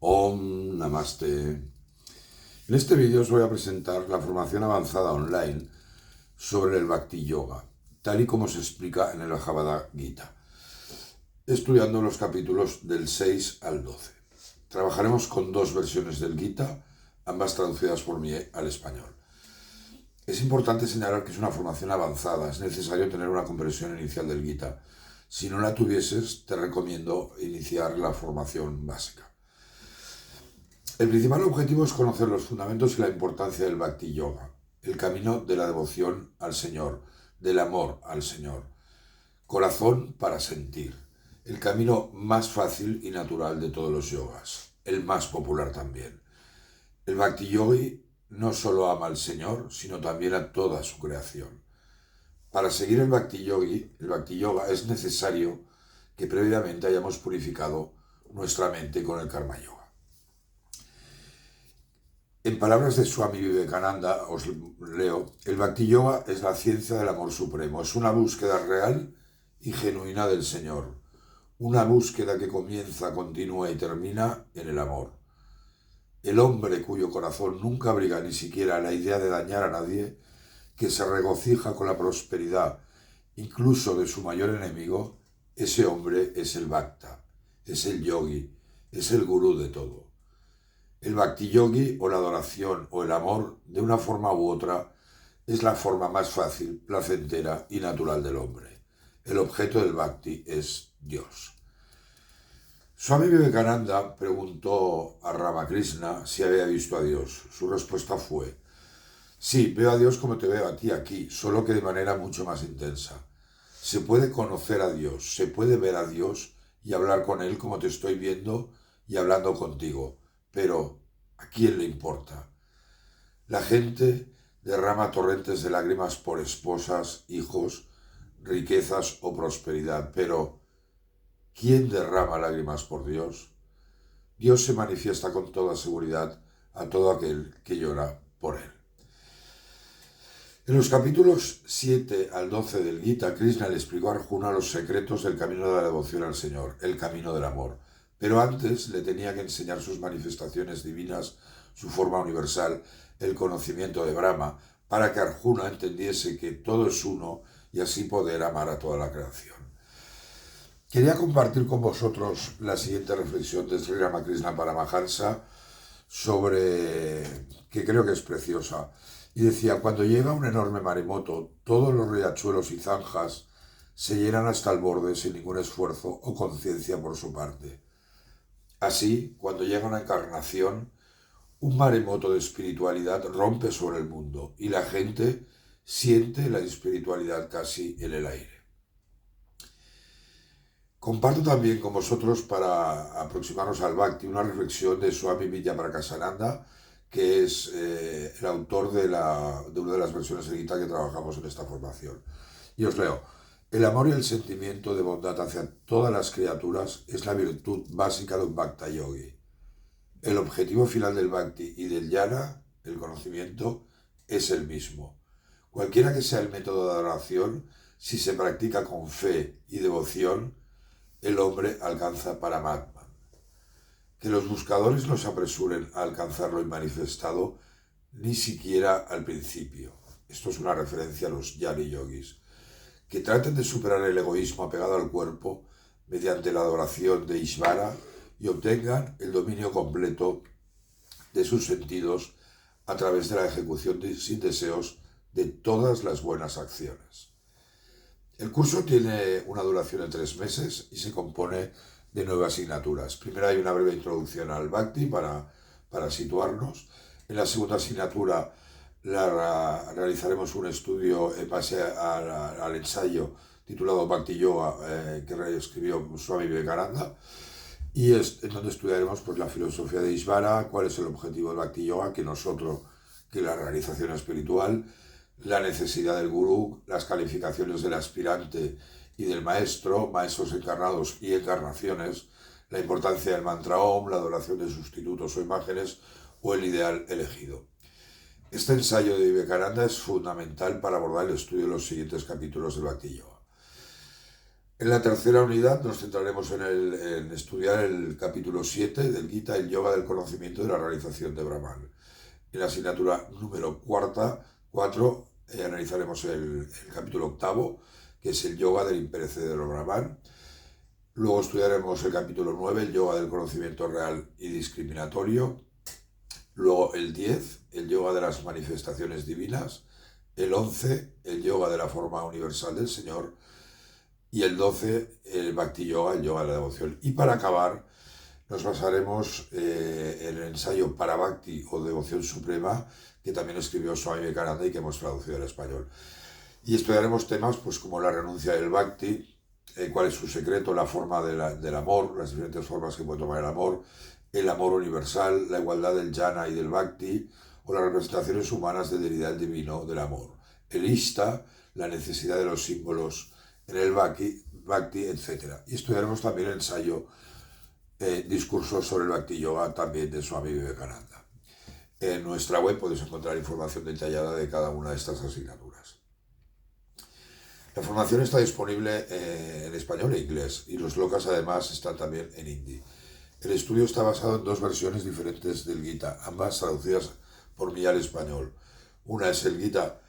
Om Namaste. En este vídeo os voy a presentar la formación avanzada online sobre el Bhakti Yoga, tal y como se explica en el Bhagavad Gita, estudiando los capítulos del 6 al 12. Trabajaremos con dos versiones del Gita, ambas traducidas por mí al español. Es importante señalar que es una formación avanzada, es necesario tener una comprensión inicial del Gita. Si no la tuvieses, te recomiendo iniciar la formación básica. El principal objetivo es conocer los fundamentos y la importancia del Bhakti Yoga, el camino de la devoción al Señor, del amor al Señor, corazón para sentir, el camino más fácil y natural de todos los yogas, el más popular también. El Bhakti Yogi no solo ama al Señor, sino también a toda su creación. Para seguir el Bhakti Yoga es necesario que previamente hayamos purificado nuestra mente con el Karma Yoga. En palabras de Swami Vivekananda, os leo, el Bhakti Yoga es la ciencia del amor supremo, es una búsqueda real y genuina del Señor, una búsqueda que comienza, continúa y termina en el amor. El hombre cuyo corazón nunca abriga ni siquiera la idea de dañar a nadie, que se regocija con la prosperidad, incluso de su mayor enemigo, ese hombre es el Bhakta, es el yogi, es el gurú de todo. El Bhakti Yogi, o la adoración, o el amor, de una forma u otra, es la forma más fácil, placentera y natural del hombre. El objeto del Bhakti es Dios. Swami Vivekananda preguntó a Ramakrishna si había visto a Dios. Su respuesta fue: sí, veo a Dios como te veo a ti aquí, solo que de manera mucho más intensa. Se puede conocer a Dios, se puede ver a Dios y hablar con Él como te estoy viendo y hablando contigo. Pero, ¿a quién le importa? La gente derrama torrentes de lágrimas por esposas, hijos, riquezas o prosperidad, pero ¿quién derrama lágrimas por Dios? Dios se manifiesta con toda seguridad a todo aquel que llora por Él. En los capítulos 7 al 12 del Gita, Krishna le explicó a Arjuna los secretos del camino de la devoción al Señor, el camino del amor. Pero antes le tenía que enseñar sus manifestaciones divinas, su forma universal, el conocimiento de Brahma, para que Arjuna entendiese que todo es uno y así poder amar a toda la creación. Quería compartir con vosotros la siguiente reflexión de Sri Ramakrishna Paramahansa que creo que es preciosa. Y decía: cuando llega un enorme maremoto, todos los riachuelos y zanjas se llenan hasta el borde sin ningún esfuerzo o conciencia por su parte. Así, cuando llega una encarnación, un maremoto de espiritualidad rompe sobre el mundo y la gente siente la espiritualidad casi en el aire. Comparto también con vosotros, para aproximarnos al Bhakti, una reflexión de Swami Vidyaprakashananda, que es el autor de una de las versiones de Gita que trabajamos en esta formación. Y os leo: el amor y el sentimiento de bondad hacia todas las criaturas es la virtud básica de un Bhakta Yogi. El objetivo final del Bhakti y del Jnana, el conocimiento, es el mismo. Cualquiera que sea el método de adoración, si se practica con fe y devoción, el hombre alcanza Paramatman. Que los buscadores no se apresuren a alcanzar lo inmanifestado, ni siquiera al principio. Esto es una referencia a los Jnani Yogis. Que traten de superar el egoísmo apegado al cuerpo mediante la adoración de Ishvara y obtengan el dominio completo de sus sentidos a través de la ejecución sin deseos de todas las buenas acciones. El curso tiene una duración de 3 meses y se compone de 9 asignaturas. Primero hay una breve introducción al Bhakti para situarnos. En la segunda asignatura realizaremos un estudio en base al ensayo titulado Bhakti Yoga que reescribió Swami Vivekananda, y es en donde estudiaremos pues la filosofía de Ishvara, cuál es el objetivo del Bhakti Yoga, que la realización espiritual, la necesidad del gurú, las calificaciones del aspirante y del maestro, maestros encarnados y encarnaciones, la importancia del mantra Om, la adoración de sustitutos o imágenes o el ideal elegido. Este ensayo de Vivekananda es fundamental para abordar el estudio de los siguientes capítulos del Bhakti Yoga. En la tercera unidad nos centraremos en estudiar el capítulo 7 del Gita, el yoga del conocimiento de la realización de Brahman. En la asignatura número 4 analizaremos el capítulo 8, que es el yoga del imperecedero Brahman. Luego estudiaremos el capítulo 9, el yoga del conocimiento real y discriminatorio. Luego el 10, el yoga de las manifestaciones divinas. El 11, el yoga de la forma universal del Señor. Y el 12, el Bhakti Yoga, el yoga de la devoción. Y para acabar, nos basaremos en el ensayo para Bhakti o Devoción Suprema, que también escribió Swami Vivekananda y que hemos traducido al español. Y estudiaremos temas pues, como la renuncia del Bhakti, cuál es su secreto, la forma del amor, las diferentes formas que puede tomar el amor universal, la igualdad del jnana y del Bhakti, o las representaciones humanas del ideal divino del amor, el Ishta, la necesidad de los símbolos en el Bhakti, etc. Y estudiaremos también el ensayo discursos sobre el Bhakti Yoga también de Swami Vivekananda. En nuestra web podéis encontrar información detallada de cada una de estas asignaturas. La formación está disponible en español e inglés y los slokas además están también en hindi. El estudio está basado en dos versiones diferentes del Gita, ambas traducidas por mí al español. Una es el Gita,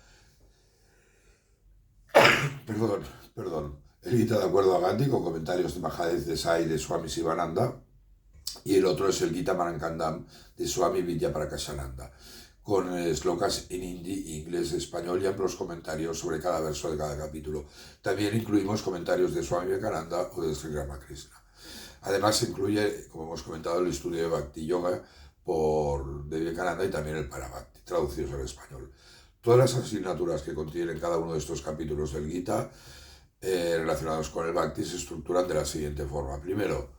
el Gita de acuerdo a Gandhi con comentarios de Mahadev Desai de Swami Sivananda, y el otro es el Gita Marankandam de Swami Vidyaprakashananda, con slokas en hindi, inglés, español y amplios comentarios sobre cada verso de cada capítulo. También incluimos comentarios de Swami Vivekananda o de Sri Ramakrishna. Además se incluye, como hemos comentado, el estudio de Bhakti Yoga de Vivekananda y también el Parabhakti, traducidos al español. Todas las asignaturas que contienen cada uno de estos capítulos del Gita relacionados con el Bhakti se estructuran de la siguiente forma. Primero,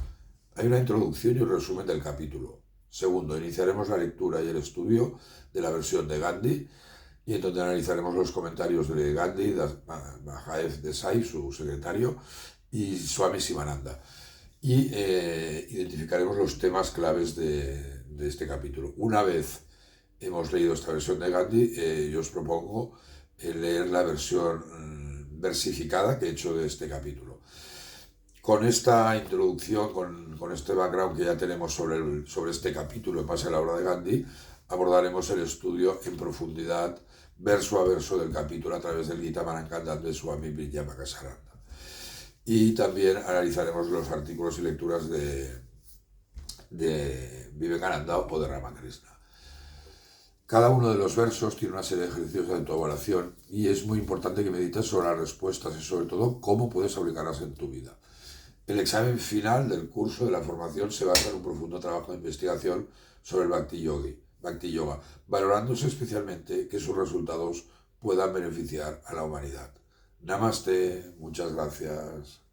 hay una introducción y un resumen del capítulo. Segundo, iniciaremos la lectura y el estudio de la versión de Gandhi, y en donde analizaremos los comentarios de Gandhi, Mahadev Desai, su secretario, y Swami Sivananda. Y identificaremos los temas claves de este capítulo. Una vez hemos leído esta versión de Gandhi, yo os propongo leer la versión versificada que he hecho de este capítulo. Con esta introducción, con este background que ya tenemos sobre este capítulo en base a la obra de Gandhi, abordaremos el estudio en profundidad, verso a verso del capítulo a través del Gita Marankandam de Swami Vidyaprakashananda. Y también analizaremos los artículos y lecturas de Vivekananda o de Ramakrishna. Cada uno de los versos tiene una serie de ejercicios de autoevaluación y es muy importante que medites sobre las respuestas y sobre todo cómo puedes aplicarlas en tu vida. El examen final del curso de la formación se basa en un profundo trabajo de investigación sobre el Bhakti Yoga, valorándose especialmente que sus resultados puedan beneficiar a la humanidad. Namaste, muchas gracias.